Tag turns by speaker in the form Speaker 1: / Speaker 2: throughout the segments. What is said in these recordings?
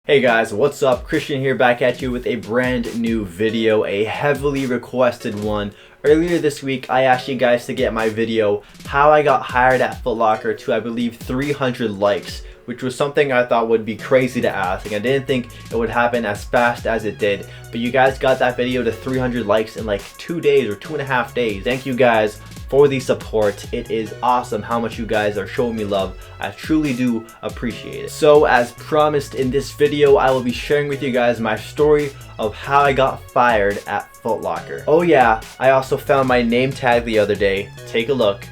Speaker 1: Hey guys, what's up? Christian here, back at you with a brand new video, a heavily requested one. Earlier this week, I asked you guys to get my video, how I got hired at Foot Locker, to I believe 300 likes, which was something I thought would be crazy to ask, and I didn't think it would happen as fast as it did. But you guys got that video to 300 likes in like 2 days or 2.5 days. Thank you guys for the support. It is awesome how much you guys are showing me love. I truly do appreciate it. So as promised, in this video I will be sharing with you guys my story of how I got fired at Foot Locker. Oh yeah, I also found my name tag the other day. Take a look.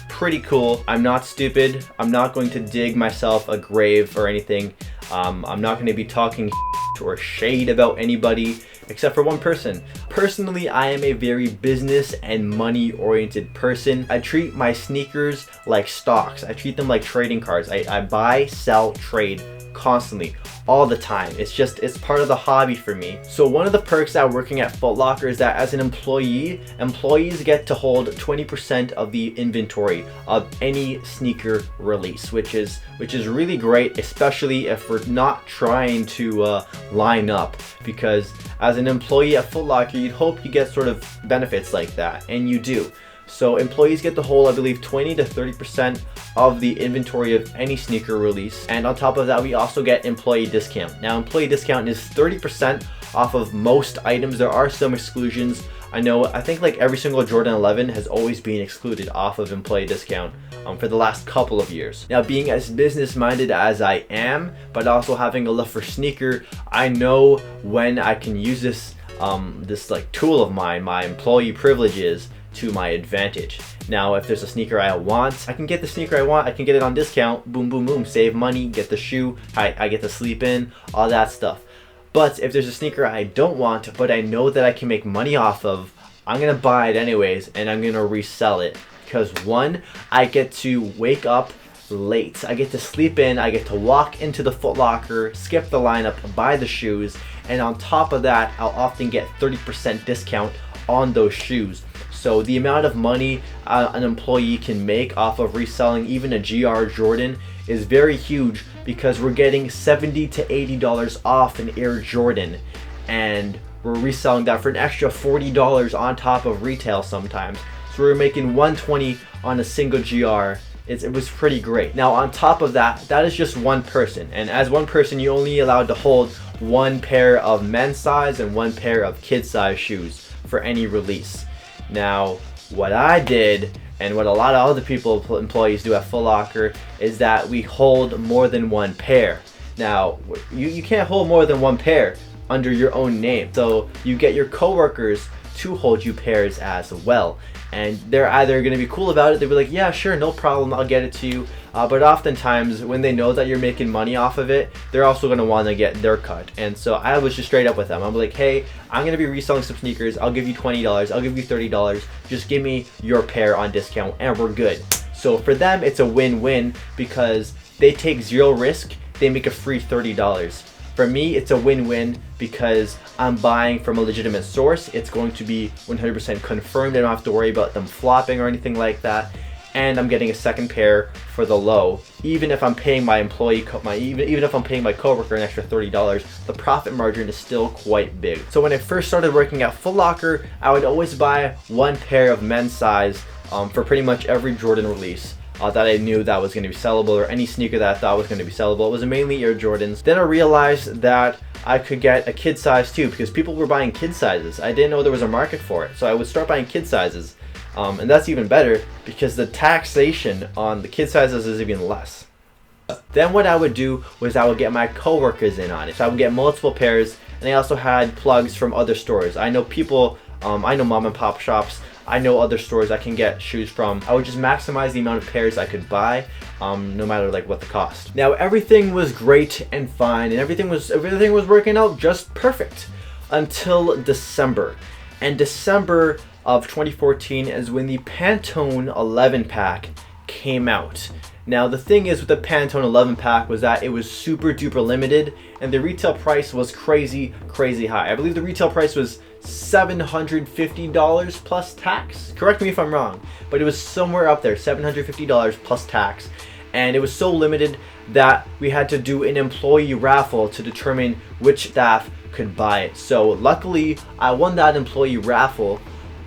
Speaker 1: Pretty cool. I'm not stupid. I'm not going to dig myself a grave or anything. I'm not going to be talking or shade about anybody except for one person. Personally, I am a very business and money oriented person. I treat my sneakers like stocks. I treat them like trading cards. I buy, sell, trade constantly, all the time. It's part of the hobby for me. So one of the perks at working at Foot Locker is that as an employee, employees get to hold 20% of the inventory of any sneaker release, which is really great, especially if we're not trying to line up, because as an employee at Foot Locker, you'd hope you get sort of benefits like that, and you do. So employees get to hold, I believe, 20 to 30% of the inventory of any sneaker release. And on top of that, we also get employee discount. Now, employee discount is 30% off of most items. There are some exclusions. I think like every single Jordan 11 has always been excluded off of employee discount for the last couple of years. Now, being as business minded as I am, but also having a love for sneaker, I know when I can use this like tool of mine, my employee privileges, to my advantage. Now, if there's a sneaker I want, I can get the sneaker I want. I can get it on discount. Boom, boom, boom. Save money, get the shoe. I get to sleep in, all that stuff. But if there's a sneaker I don't want, but I know that I can make money off of, I'm gonna buy it anyways, and I'm gonna resell it. Because one, I get to wake up late. I get to sleep in. I get to walk into the Foot Locker, skip the lineup, buy the shoes, and on top of that, I'll often get 30% discount on those shoes. So the amount of money an employee can make off of reselling even a GR Jordan is very huge, because we're getting $70 to $80 off an Air Jordan, and we're reselling that for an extra $40 on top of retail sometimes. So we're making $120 on a single GR. It was pretty great. Now on top of that, that is just one person, and as one person you're only allowed to hold one pair of men's size and one pair of kid size shoes for any release. Now, what I did, and what a lot of other employees do at Foot Locker, is that we hold more than one pair. Now, you can't hold more than one pair under your own name. So you get your coworkers to hold you pairs as well. And they're either going to be cool about it, they'll be like, yeah, sure, no problem, I'll get it to you. But oftentimes, when they know that you're making money off of it, they're also going to want to get their cut. And so I was just straight up with them. I'm like, hey, I'm going to be reselling some sneakers. I'll give you $20. I'll give you $30. Just give me your pair on discount, and we're good. So for them, it's a win-win, because they take zero risk. They make a free $30. For me, it's a win-win, because I'm buying from a legitimate source. It's going to be 100% confirmed. I don't have to worry about them flopping or anything like that. And I'm getting a second pair for the low. Even if I'm paying my employee, even if I'm paying my coworker an extra $30, the profit margin is still quite big. So when I first started working at Foot Locker, I would always buy one pair of men's size for pretty much every Jordan release that I knew that was going to be sellable, or any sneaker that I thought was going to be sellable. It was mainly Air Jordans. Then I realized that I could get a kid size too, because people were buying kid sizes. I didn't know there was a market for it, so I would start buying kid sizes. And that's even better, because the taxation on the kid sizes is even less. Then what I would do was I would get my coworkers in on it. So I would get multiple pairs, and I also had plugs from other stores. I know people, I know mom and pop shops, I know other stores I can get shoes from. I would just maximize the amount of pairs I could buy, no matter like what the cost. Now everything was great and fine, and everything was working out just perfect until December. And December of 2014 is when the Pantone 11 pack came out. Now the thing is with the Pantone 11 pack was that it was super duper limited, and the retail price was crazy high. I believe the retail price was $750 plus tax. Correct me if I'm wrong, but it was somewhere up there, $750 plus tax. and it was so limited that we had to do an employee raffle to determine which staff could buy it. So luckily I won that employee raffle,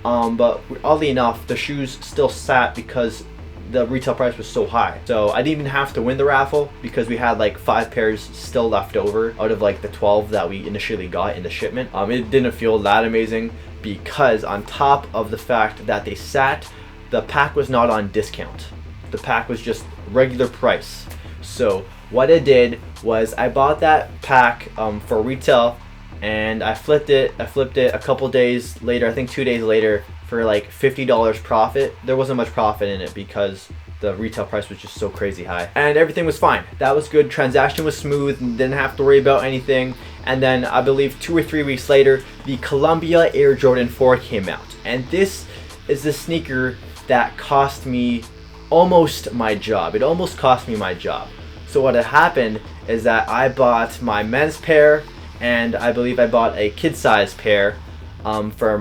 Speaker 1: but oddly enough the shoes still sat because the retail price was so high. So I didn't even have to win the raffle because we had like 5 pairs still left over out of like the 12 that we initially got in the shipment. It didn't feel that amazing because on top of the fact that they sat, the pack was not on discount. The pack was just regular price. So what I did was I bought that pack for retail, and I flipped it a couple days later, I think 2 days later, for like $50 profit. There wasn't much profit in it because the retail price was just so crazy high, and everything was fine. That was good. Transaction was smooth, didn't have to worry about anything. And then I believe 2 or 3 weeks later, the Columbia Air Jordan 4 came out, and this is the sneaker that cost me almost my job. It almost cost me my job. So what had happened is that I bought my men's pair, and I believe I bought a kid size pair for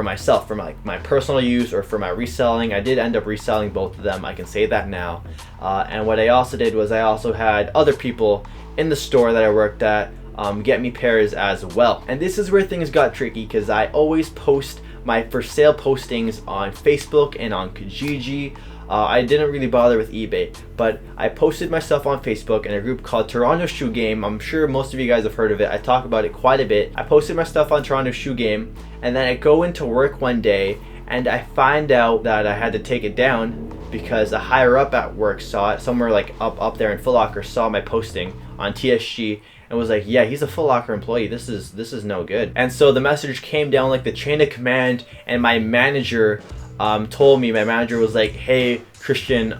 Speaker 1: myself, for my personal use or for my reselling. I did end up reselling both of them, I can say that now. And what I also did was I also had other people in the store that I worked at get me pairs as well. And this is where things got tricky because I always post my for sale postings on Facebook and on Kijiji. I didn't really bother with eBay, but I posted myself on Facebook in a group called Toronto Shoe Game. I'm sure most of you guys have heard of it. I talk about it quite a bit. I posted my stuff on Toronto Shoe Game, and then I go into work one day and I find out that I had to take it down because a higher up at work saw it, somewhere like up there in Foot Locker, saw my posting on TSG and was like, yeah, he's a Foot Locker employee, this is no good. And so the message came down like the chain of command, and my manager told me, my manager was like, hey Christian,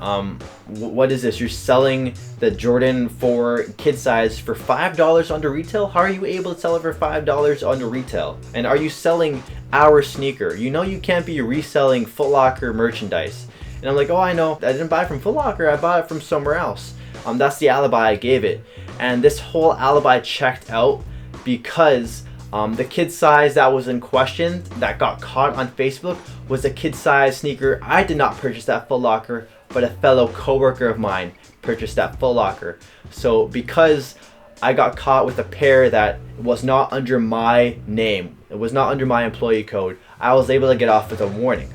Speaker 1: what is this? You're selling the Jordan 4 kid size for $5 under retail? How are you able to sell it for $5 under retail? And are you selling our sneaker? You know you can't be reselling Foot Locker merchandise. And I'm like, oh, I know, I didn't buy it from Foot Locker, I bought it from somewhere else. That's the alibi I gave it. And this whole alibi checked out because the kid size that was in question that got caught on Facebook was a kid size sneaker. I did not purchase that Foot Locker, but a fellow coworker of mine purchased that Foot Locker. So because I got caught with a pair that was not under my name, it was not under my employee code, I was able to get off with a warning.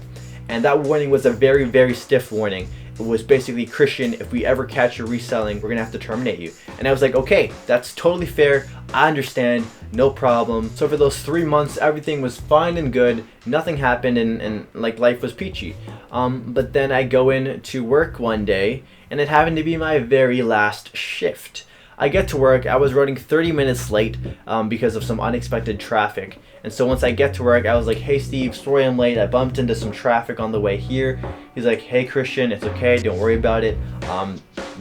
Speaker 1: And that warning was a very, very stiff warning. It was basically, Christian, if we ever catch you reselling, we're gonna have to terminate you. And I was like, okay, that's totally fair, I understand, no problem. So for those 3 months, everything was fine and good, nothing happened, and like life was peachy. But then I go in to work one day, and it happened to be my very last shift. I get to work, I was running 30 minutes late because of some unexpected traffic. And so once I get to work, I was like, hey Steve, sorry I'm late, I bumped into some traffic on the way here. He's like, hey Christian, it's okay, don't worry about it.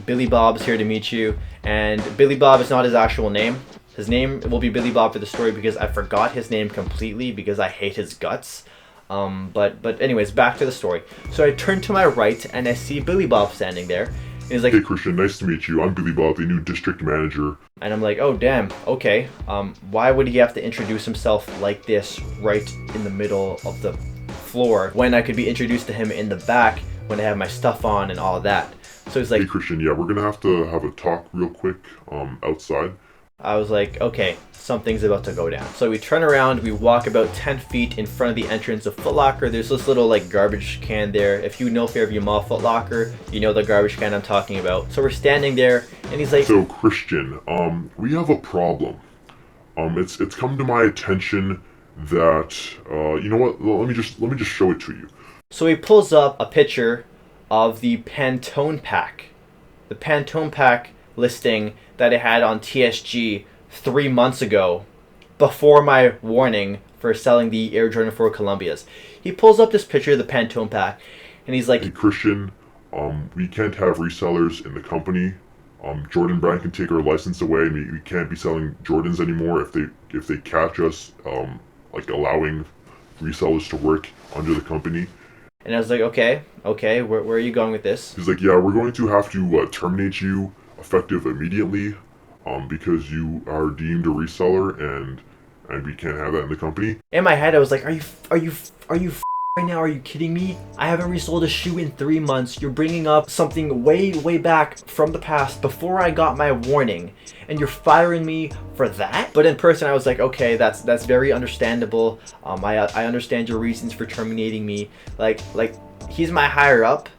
Speaker 1: Billy Bob's here to meet you. And Billy Bob is not his actual name. His name will be Billy Bob for the story because I forgot his name completely because I hate his guts. But anyways, back to the story. So I turn to my right and I see Billy Bob standing there. And he's like,
Speaker 2: hey Christian, nice to meet you. I'm Billy Bob, the new district manager.
Speaker 1: And I'm like, oh damn, okay. Why would he have to introduce himself like this right in the middle of the floor when I could be introduced to him in the back when I have my stuff on and all of that? So he's like,
Speaker 2: hey Christian, yeah, we're gonna have to have a talk real quick outside.
Speaker 1: I was like, okay, something's about to go down. So we turn around, we walk about 10 feet in front of the entrance of Foot Locker. There's this little like garbage can there. If you know Fairview Mall Foot Locker, you know the garbage can I'm talking about. So we're standing there and he's like,
Speaker 2: so Christian, we have a problem. It's come to my attention that you know what, let me just show it to you.
Speaker 1: So he pulls up a picture of the Pantone pack. The Pantone pack listing that I had on TSG 3 months ago before my warning for selling the Air Jordan 4 Columbias. He pulls up this picture of the Pantone pack and he's like,
Speaker 2: hey Christian, we can't have resellers in the company. Jordan Brand can take our license away and we can't be selling Jordans anymore if they catch us like allowing resellers to work under the company.
Speaker 1: And I was like, okay, where are you going with this?
Speaker 2: He's like, yeah, we're going to have to terminate you effective immediately because you are deemed a reseller and we can't have that in the company.
Speaker 1: In my head I was like, are you right now? Are you kidding me? I haven't resold a shoe in 3 months. You're bringing up something way back from the past before I got my warning, and you're firing me for that? But in person, I was like, okay, that's very understandable. I understand your reasons for terminating me. Like he's my higher up,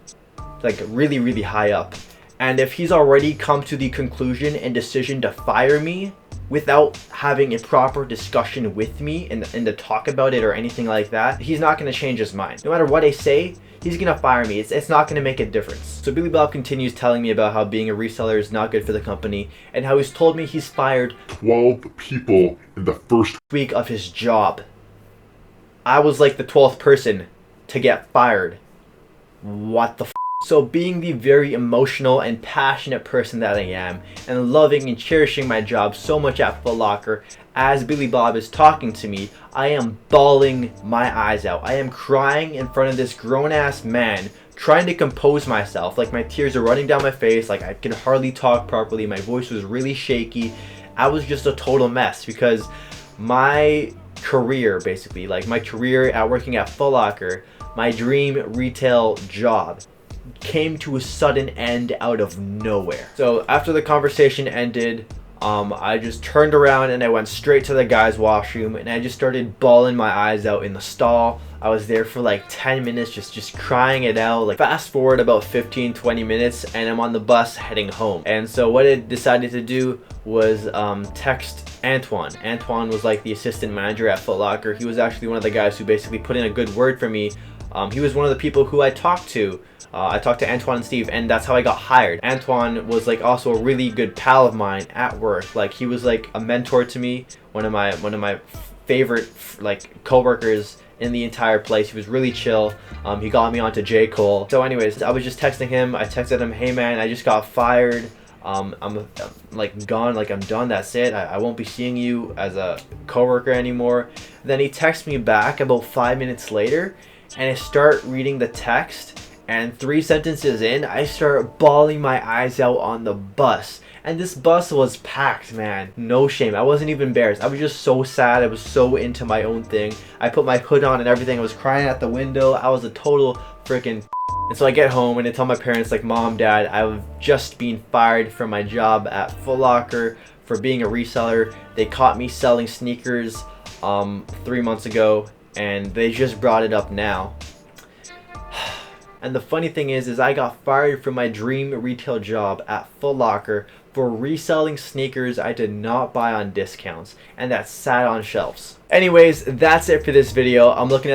Speaker 1: like really high up. And if he's already come to the conclusion and decision to fire me without having a proper discussion with me and to talk about it or anything like that, he's not going to change his mind. No matter what I say, he's going to fire me. It's not going to make a difference. So Billy Bob continues telling me about how being a reseller is not good for the company and how he's told me he's fired
Speaker 2: 12 people in the first
Speaker 1: week of his job. I was like the 12th person to get fired. What the f? So being the very emotional and passionate person that I am, and loving and cherishing my job so much at Foot Locker, as Billy Bob is talking to me, I am bawling my eyes out. I am crying in front of this grown-ass man, trying to compose myself. Like, my tears are running down my face, like I could hardly talk properly, my voice was really shaky. I was just a total mess because my career, basically, like my career at working at Foot Locker, my dream retail job, came to a sudden end out of nowhere. So after the conversation ended, I just turned around and I went straight to the guys' washroom and I just started bawling my eyes out in the stall. I was there for like 10 minutes just crying it out. Like, fast forward about 15-20 minutes and I'm on the bus heading home. And so what I decided to do was text Antoine. Antoine was like the assistant manager at Foot Locker. He was actually one of the guys who basically put in a good word for me. He was one of the people who I talked to. I talked to Antoine and Steve, and that's how I got hired. Antoine was like also a really good pal of mine at work. Like, he was like a mentor to me, one of my favorite like coworkers in the entire place. He was really chill. He got me onto J. Cole. So anyways, I was just texting him. I texted him, hey man, I just got fired. I'm like gone, like I'm done, that's it. I won't be seeing you as a coworker anymore. Then he texts me back about 5 minutes later, and I start reading the text, and 3 sentences in, I start bawling my eyes out on the bus. And this bus was packed, man. No shame. I wasn't even embarrassed. I was just so sad. I was so into my own thing. I put my hood on and everything. I was crying at the window. I was a total freaking. And so I get home and I tell my parents, like, Mom, Dad, I've just been fired from my job at Foot Locker for being a reseller. They caught me selling sneakers 3 months ago, and they just brought it up now. And the funny thing is I got fired from my dream retail job at Foot Locker for reselling sneakers I did not buy on discounts and that sat on shelves. Anyways, that's it for this video. I'm looking at